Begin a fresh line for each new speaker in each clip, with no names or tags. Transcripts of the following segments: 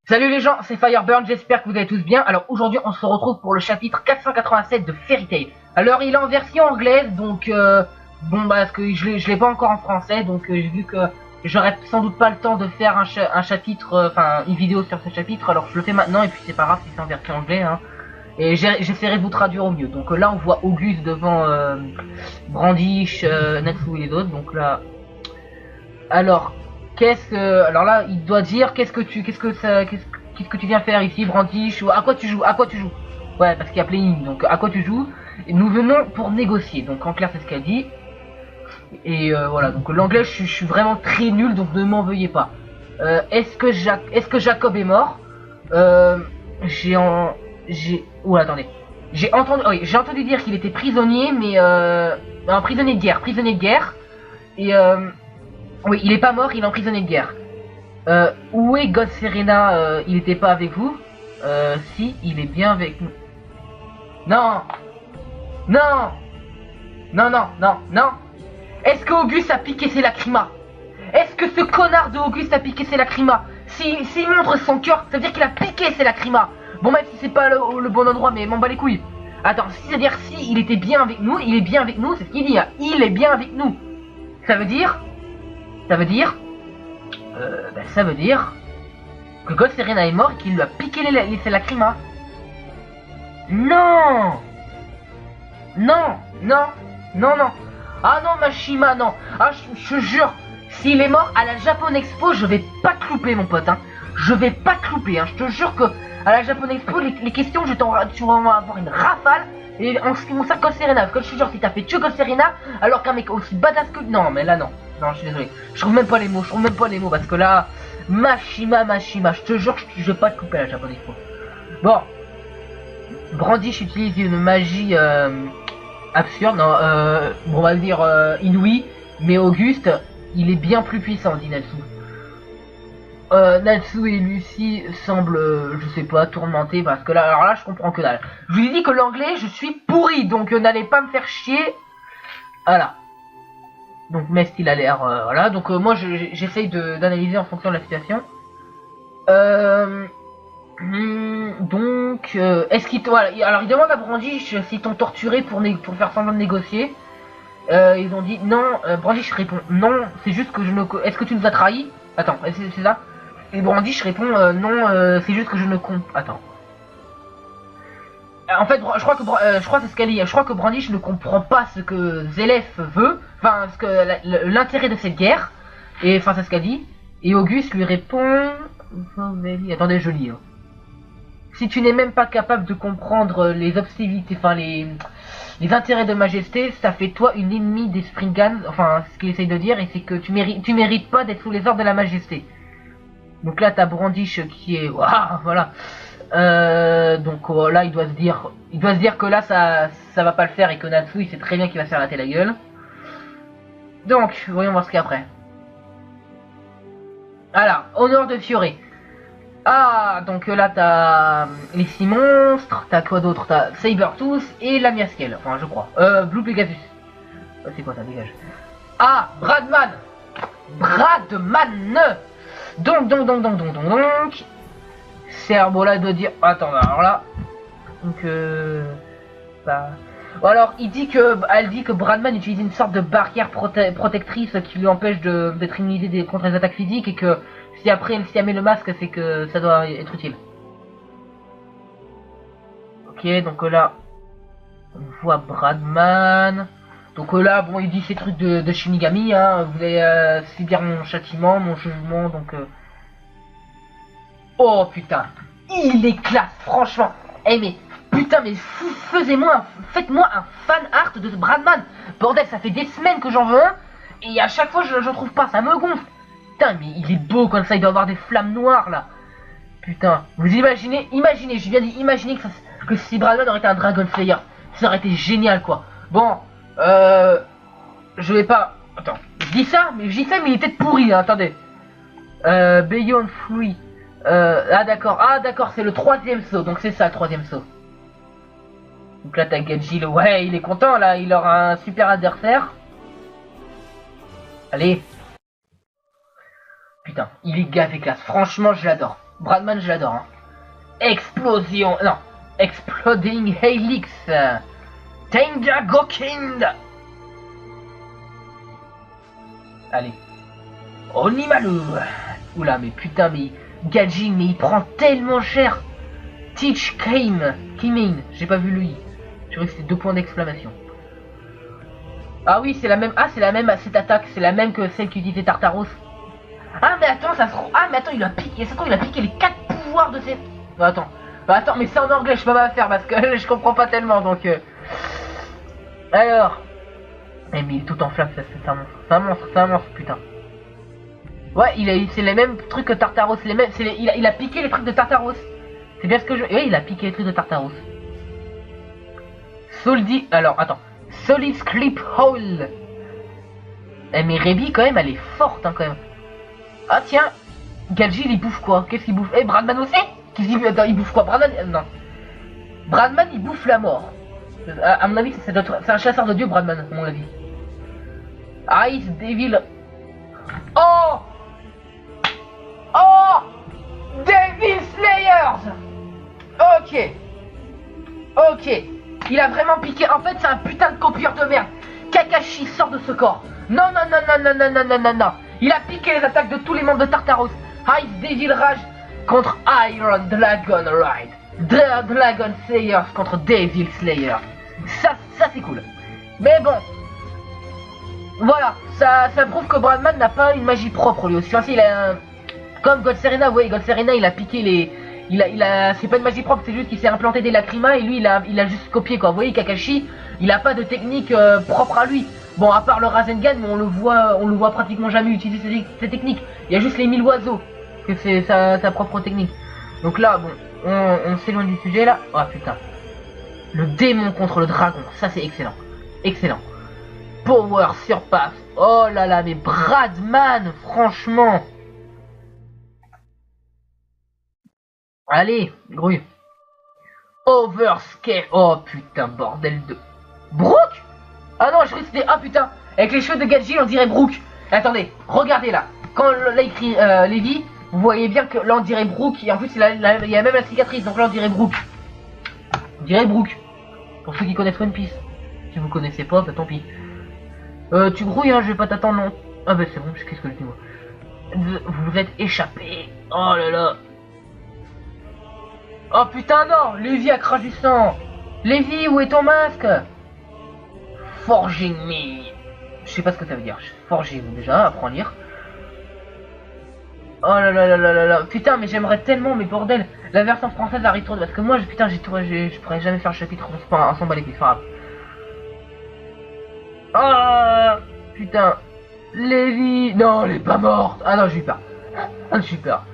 Salut les gens, c'est Fireburn, j'espère que vous allez tous bien. Alors aujourd'hui on se retrouve pour le chapitre 487 de Fairy Tail. Alors il est en version anglaise, donc parce que je l'ai pas encore en français, donc j'ai vu que j'aurais sans doute pas le temps de faire un chapitre, une vidéo sur ce chapitre, alors je le fais maintenant et puis c'est pas grave si c'est en version anglaise, hein. Et j'essaierai de vous traduire au mieux. Donc là on voit Auguste devant Brandish, Natsu et les autres, donc là... Alors... alors là, il doit dire qu'est-ce que tu viens faire ici, Brandish, ou à quoi tu joues, Ouais, parce qu'il y a playing, donc à quoi tu joues. Et nous venons pour négocier, donc en clair c'est ce qu'elle dit. Et voilà, donc l'anglais je suis vraiment très nul, donc ne m'en veuillez pas. Est-ce que Jacob est mort? Attendez. J'ai entendu dire qu'il était prisonnier, mais un prisonnier de guerre. Et oui, il est pas mort, il est emprisonné de guerre. Où est God Serena? Il était pas avec vous? Si, il est bien avec nous. Non! Non! Non, non, non, non! Est-ce que Auguste a piqué ses lacrymas? Est-ce que ce connard de Auguste a piqué ses lacrymas? S'il montre son cœur, ça veut dire qu'il a piqué ses lacrymas. Bon, même si c'est pas le bon endroit, mais m'en bat les couilles. Attends, c'est-à-dire si il était bien avec nous, il est bien avec nous, c'est ce qu'il dit, hein. Il est bien avec nous. Ça veut dire que God Serena est mort et qu'il lui a piqué ses lacrymas. Non! Non! Non! Non, non! Ah non, Mashima, non! Ah, je te jure, s'il est mort à la Japan Expo, je vais pas te louper, mon pote, hein. Je vais pas te louper, hein. Je te jure que à la Japan Expo, les questions, tu vas avoir une rafale. Et en ce qui concerne God Serena, parce que je te jure, si t'as fait tuer God Serena, alors qu'un mec aussi badass que... Non, mais là, non. Non, je suis désolé. Je trouve même pas les mots, parce que là... Mashima, je te jure, je vais pas te couper à la Japan Expo. Bon. Brandish utilise une magie absurde, non, on va dire inouïe, mais Auguste, il est bien plus puissant, dit Natsu. Natsu et Lucy semblent, je sais pas, tourmentés, parce que là, alors là, je comprends que dalle. Je vous ai dit que l'anglais, je suis pourri, donc n'allez pas me faire chier. Voilà. Donc Mest, il a l'air, voilà, donc moi, j'essaye d'analyser en fonction de la situation. Donc, est-ce qu'il voilà, alors il demande à Brandish s'ils t'ont torturé pour faire semblant de négocier. Ils ont dit non. Brandish répond non, c'est juste que je ne... Est-ce que tu nous as trahis? Attends, c'est ça? Et Brandish répond non, c'est juste que je ne compte... Attends. En fait, je crois que c'est ce qu'elle dit. Je crois que Brandish ne comprend pas ce que Zélef veut, enfin, ce que l'intérêt de cette guerre. Et enfin, c'est ce qu'elle dit. Et Auguste lui répond... Attendez, je lis. Hein. Si tu n'es même pas capable de comprendre les obscurités, enfin les intérêts de Majesté, ça fait toi une ennemie des Springans, enfin ce qu'il essaye de dire, et c'est que tu mérites pas d'être sous les ordres de la Majesté. Donc là t'as Brandish qui est... Waouh, voilà. Donc là il doit se dire que là ça va pas le faire et que Natsu il sait très bien qu'il va se faire rater la gueule. Donc, voyons voir ce qu'il y a après. Alors, honneur de Fioré. Ah, donc là t'as les 6 monstres, t'as quoi d'autre? T'as Sabertooth et la Miaskel, enfin je crois. Blue Pegasus. C'est quoi ça, dégage. Ah, Bradman. Donc. Cerbola doit dire... Attends, alors là... Donc alors, elle dit que Bradman utilise une sorte de barrière protectrice qui lui empêche d'être immunisé contre les attaques physiques et que si elle met le masque, c'est que ça doit être utile. Ok, donc là, on voit Bradman. Donc là, bon, il dit ces trucs de Shinigami, hein. Vous allez subir mon châtiment, mon jugement, donc... Oh putain, il est classe, franchement. Eh mais... Putain, mais faites-moi un fan art de ce Bradman. Bordel, ça fait des semaines que j'en veux un. Et à chaque fois, je trouve pas, ça me gonfle. Putain, mais il est beau comme ça, il doit avoir des flammes noires, là. Putain, vous imaginez, je viens d'imaginer que si Bradman aurait été un Dragon Slayer, ça aurait été génial, quoi. Bon, je vais pas... Attends, je dis ça, mais il est peut-être pourri, hein, attendez. Beyond Free. Ah d'accord, c'est le 3ème saut, donc c'est ça, le 3ème saut. Donc là t'as Gadjil, ouais il est content là, il aura un super adversaire. Allez. Putain, il est gavé classe, franchement je l'adore. Bradman, je l'adore. Hein. Explosion. Non. Exploding Helix. Tenga Gokind. Allez. Onimalu. Oula, mais putain, mais Gajin, mais il prend tellement cher. Teach Kimin. J'ai pas vu le i. Je crois que c'était 2 points d'exclamation. Ah oui, c'est la même. Ah, c'est la même. Cette attaque, c'est la même que celle qu'utilisait Tartaros. Ah, mais attends, ça se. Ah, mais attends, il a piqué. Ça se trouve, il a piqué les 4 pouvoirs de ses. Attends. Attends, mais c'est en anglais, je peux pas faire parce que je comprends pas tellement donc. Alors. Eh, mais il est tout en flamme, c'est un monstre. C'est un monstre, putain. Ouais, c'est les mêmes trucs que Tartaros. Il a piqué les trucs de Tartaros. C'est bien ce que je. Oui, il a piqué les trucs de Tartaros. Alors, attends. Solid Clip Hole. Eh, mais Rebi, quand même, elle est forte, hein, quand même. Ah, tiens. Gadji, il bouffe quoi? Qu'est-ce qu'il bouffe? Eh, Bradman aussi? Attends, il bouffe quoi? Bradman? Non. Bradman, il bouffe la mort. À mon avis, c'est un chasseur de dieu, Bradman, à mon avis. Ice Devil. Oh! Oh! Devil Slayers! Ok. Ok. Il a vraiment piqué. En fait, c'est un putain de copieur de merde. Kakashi sort de ce corps. Non, non, non, non, non, non, non, non, non, non. Il a piqué les attaques de tous les membres de Tartaros. Ice Devil Rage contre Iron Dragon Ride. Dragon Slayers contre Devil Slayer. Ça c'est cool. Mais bon. Voilà. Ça prouve que Bradman n'a pas une magie propre lui aussi. Enfin, il a comme God Serena, vous voyez, God Serena, il a piqué les. C'est pas une magie propre, c'est juste qu'il s'est implanté des lacrymas et lui il a juste copié quoi. Vous voyez, Kakashi, il a pas de technique propre à lui. Bon, à part le Rasengan, mais on le voit pratiquement jamais utiliser ses techniques. Il y a juste les 1000 oiseaux, que c'est sa propre technique. Donc là, bon, on s'éloigne du sujet là. Oh putain. Le démon contre le dragon, ça c'est excellent. Excellent. Power surpasse. Oh là là, mais Bradman, franchement. Allez, grouille. Overscale. Oh putain, bordel de. Brooke. Ah non, je croyais que c'était. Ah putain. Avec les cheveux de Gadji, on dirait Brooke. Attendez, regardez là. Quand là écrit Levi, vous voyez bien que là on dirait Brooke. Et en plus, il y a même la cicatrice. Donc là on dirait Brooke. On dirait Brooke. Pour ceux qui connaissent One Piece. Si vous connaissez pas, bah tant pis. Tu grouilles, hein, je vais pas t'attendre, non. Ah bah c'est bon, qu'est-ce que je dis moi. Vous vous êtes échappé. Oh là là. Oh putain non, Lévi a craché du sang. Lévi, où est ton masque? Forging me. Je sais pas ce que ça veut dire. Forging déjà, apprends à lire. Oh là là là là là là. Putain, mais j'aimerais tellement, mais bordel, la version française arrive trop. Parce que moi, putain, je pourrais jamais faire le chapitre, on s'en bat les couilles, c'est pas grave. Oh putain. Lévi. Non, elle est pas morte. Ah non, j'ai eu peur. Ah, j'ai eu peur.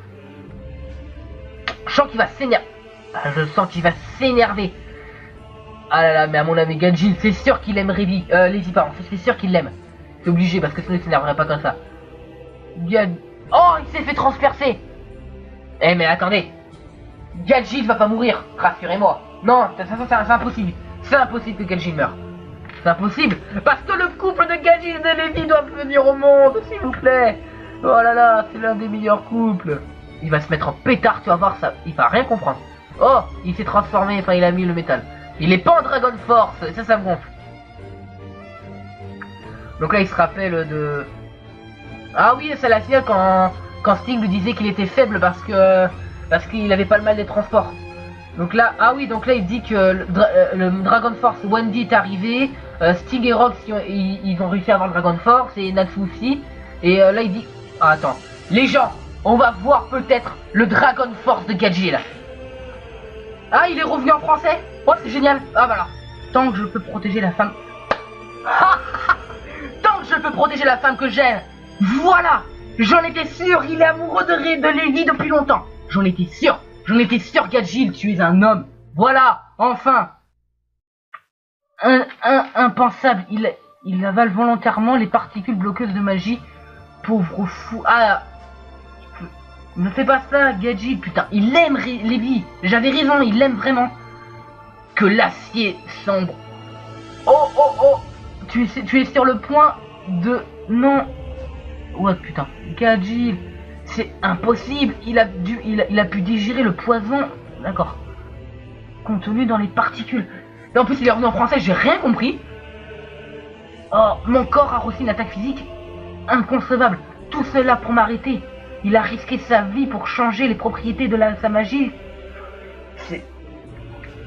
Je sens qu'il va s'énerver. Ah, je sens qu'il va s'énerver. Ah là là, mais à mon ami Gadjin, c'est sûr qu'il aime Lévi. Lévi, pardon, c'est sûr qu'il l'aime. C'est obligé, parce que sinon il s'énerverait pas comme ça. Oh, il s'est fait transpercer. Eh mais attendez. Gadjin va pas mourir, rassurez-moi. Non, c'est impossible. C'est impossible que Gadjin meure. C'est impossible, parce que le couple de Gadjin et de Lévi doivent venir au monde, s'il vous plaît. Oh là là, c'est l'un des meilleurs couples. Il va se mettre en pétard, tu vas voir ça. Il va rien comprendre. Oh, il s'est transformé, enfin il a mis le métal. Il est pas en Dragon Force, ça me gonfle. Donc là il se rappelle de... Ah oui, c'est la finale quand Sting lui disait qu'il était faible parce qu'il avait pas le mal des transports. Donc là, ah oui, donc là il dit que le Dragon Force Wendy est arrivé, Sting et Rox ils ont réussi à avoir le Dragon Force et Natsu aussi. Et là il dit, ah, attends, les gens, on va voir peut-être le Dragon Force de Gadji là. Ah, il est revenu en français. Oh, c'est génial. Ah, voilà. Tant que je peux protéger la femme... Tant que je peux protéger la femme que j'aime. Voilà. J'en étais sûr. Il est amoureux de Lévi depuis longtemps. J'en étais sûr. J'en étais sûr, Gadji, tu es un homme. Voilà. Enfin. Impensable. Il avale volontairement les particules bloqueuses de magie. Pauvre fou. Ah... Ne fais pas ça, Gadji, putain, il aime Lévi. J'avais raison, il l'aime vraiment. Que l'acier sombre. Oh, oh, oh. Tu es sur le point de... Non. Ouais, putain. Gadji. C'est impossible. Il a pu digérer le poison. D'accord. Contenu dans les particules. Et en plus, il est revenu en français, j'ai rien compris. Oh, mon corps a reçu une attaque physique inconcevable. Tout cela pour m'arrêter. Il a risqué sa vie pour changer les propriétés de sa magie.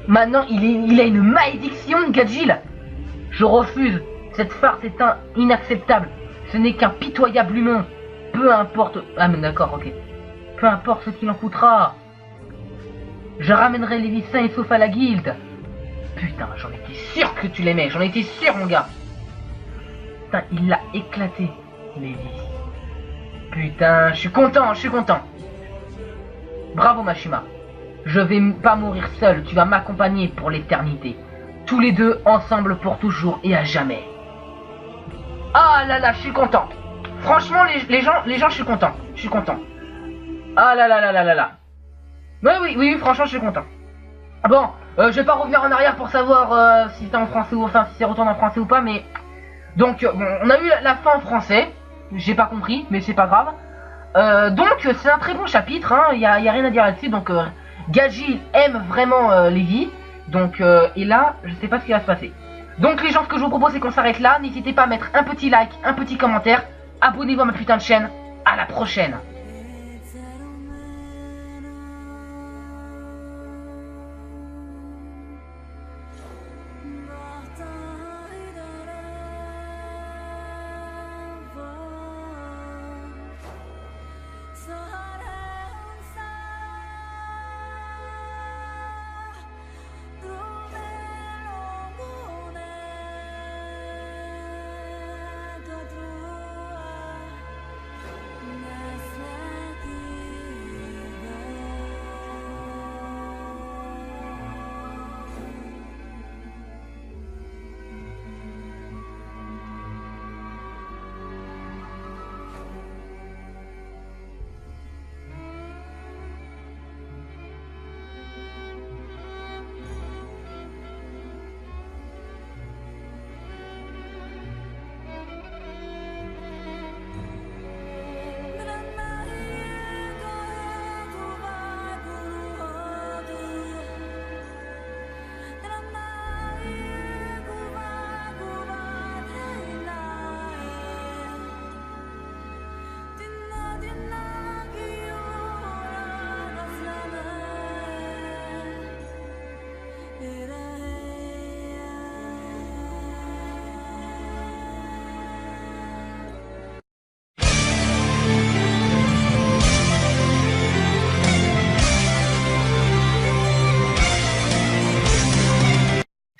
Maintenant, il a une malédiction, Gadjil. Je refuse. Cette farce est inacceptable. Ce n'est qu'un pitoyable humain. Peu importe... Ah mais d'accord, ok. Peu importe ce qu'il en coûtera. Je ramènerai Lévi sain et sauf à la guilde. Putain, j'en étais sûr que tu l'aimais. J'en étais sûr, mon gars. Putain, il l'a éclaté, Lévi. Putain, je suis content, je suis content. Bravo, Mashima. Je vais pas mourir seul. Tu vas m'accompagner pour l'éternité. Tous les deux, ensemble pour toujours et à jamais. Ah là là, je suis content. Franchement, les gens, je suis content. Je suis content. Ah là là là là là là. Oui, franchement, je suis content. Bon, je vais pas revenir en arrière pour savoir si c'était en français ou enfin si c'est retourné en français ou pas, mais donc bon, on a eu la fin en français. J'ai pas compris, mais c'est pas grave. Donc c'est un très bon chapitre. Hein, y a rien à dire là-dessus. Donc Gadjil aime vraiment Lévi. Donc et là, je sais pas ce qui va se passer. Donc les gens, ce que je vous propose, c'est qu'on s'arrête là. N'hésitez pas à mettre un petit like, un petit commentaire. Abonnez-vous à ma putain de chaîne. À la prochaine.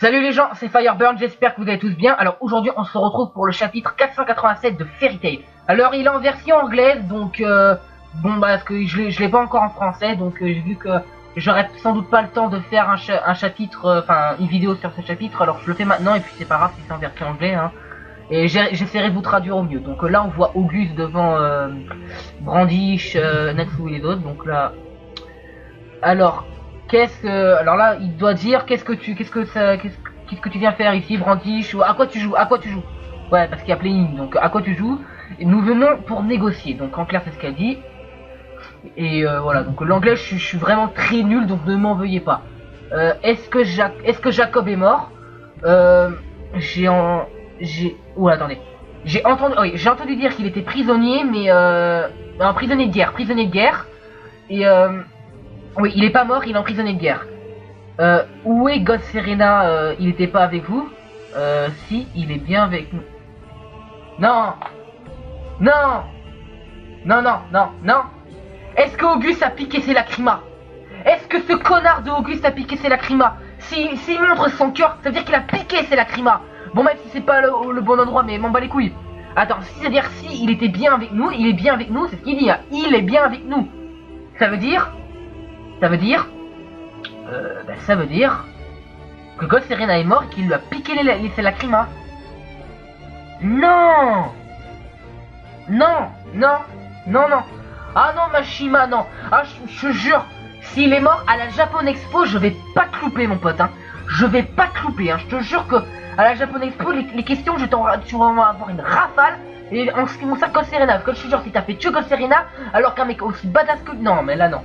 Salut les gens, c'est Fireburn, j'espère que vous allez tous bien. Alors aujourd'hui on se retrouve pour le chapitre 487 de Fairy Tail. Alors il est en version anglaise, donc bon bah parce que je l'ai pas encore en français, donc j'ai vu que j'aurais sans doute pas le temps de faire un chapitre, enfin une vidéo sur ce chapitre, alors je le fais maintenant et puis c'est pas grave si c'est en version anglaise. Hein. Et j'essaierai de vous traduire au mieux. Donc là on voit Auguste devant Brandish, Natsu et les autres, donc là... Alors... alors là, il doit dire qu'est-ce que tu viens faire ici, Brandish, ou à quoi tu joues, Ouais, parce qu'il y a playing, donc à quoi tu joues. Et nous venons pour négocier. Donc en clair, c'est ce qu'elle dit. Et voilà, donc l'anglais, je suis vraiment très nul, donc ne m'en veuillez pas. Est-ce que Jacob est mort? Attendez. J'ai entendu dire qu'il était prisonnier, mais un prisonnier de guerre. Et oui, il est pas mort, il est en prisonnier de guerre. Où est God Serena? Il était pas avec vous? Si, il est bien avec nous. Non. Est-ce que Auguste a piqué ses lacrymas? Est-ce que ce connard de Auguste a piqué ses lacrymas? S'il montre son cœur, ça veut dire qu'il a piqué ses lacrymas. Bon, même si c'est pas le bon endroit, mais m'en bat les couilles. Attends, c'est-à-dire si il était bien avec nous, il est bien avec nous, c'est ce qu'il dit. Hein. Il est bien avec nous. Ça veut dire que God Serena est mort et qu'il lui a piqué ses lacrymas. Non. Ah non, Mashima, non. Ah, je jure, s'il est mort à la Japan Expo, je vais pas te louper, mon pote. Hein. je vais pas te louper, hein. Je te jure que à la Japan Expo, les questions, tu vas avoir une rafale. Et en ce qui concerne Ghost Serena, parce que je te jure, si t'as fait que Ghost Serena, alors qu'un mec aussi badass que... Non, mais là, non.